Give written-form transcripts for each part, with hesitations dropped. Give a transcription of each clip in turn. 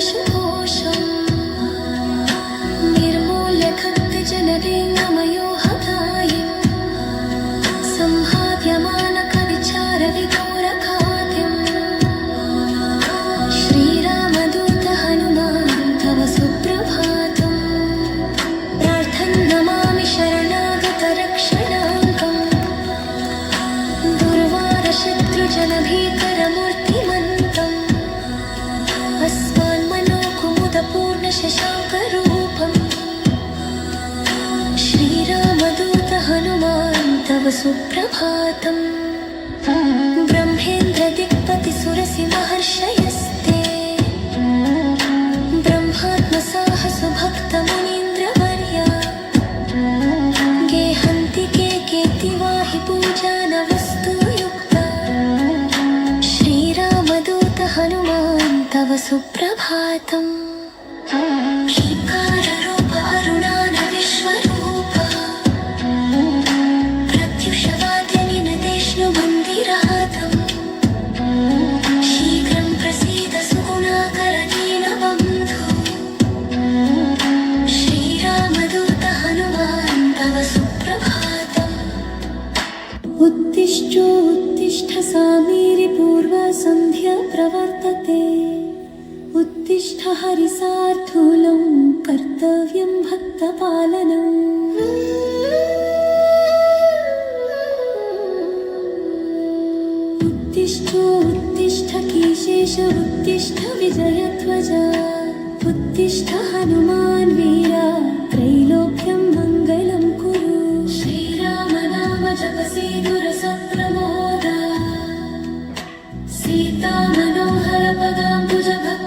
शुभोषम् निर्मूल्य खद्यजनरेङ्गमयो हताय संहाद्यमानकविचारविघोरखाद्यम् श्रीरामदूत हनुमान् तव सुप्रभातम् प्रार्थन् नमामि शरणागतरक्षणाङ्कम् दुर्वारशत्रुजनभीकरमूर्तिमन्तम् अस्मान्मनोकुमुदपूर्णशशाङ्करूपम् श्रीरामदूत हनुमान् तव सुप्रभातम् ब्रह्मेन्द्रदिक्पतिसुरसिंहर्षयस्ते ब्रह्मात्मसाहसुभक्तमुनीन्द्रवर्या गेहन्ति केकेतिवाहि पूजानवस्तुयुक्ता श्रीरामदूत हनुमान् तव सुप्रभातम् शीकाररूप अरुणान विश्वरूप प्रत्युषवाद्यनिनतेष्णुमन्दिरातम् शीघ्रं प्रसीद सुगुणाकर दीनबन्धो श्रीरामदूत हनुमान् तव सुप्रभातम् उत्तिष्ठोत्तिष्ठ सामेरि पूर्वसन्ध्या प्रवर्तते उत्तिष्ठ हरिसार्थूलं कर्तव्यं भक्तपालनम् उत्तिष्ठ कीशेष उत्तिष्ठ विजयध्वजा उत्तिष्ठ हनुमान् वीरा त्रैलोक्यं मङ्गलं कुरु श्रीराम नाम जपसि दुरसप्रमोद सीता मनोहर पदाम्बुज भक्त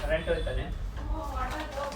ಕರೆಂಟ್ ಹೋಯ್ತಾನೆ.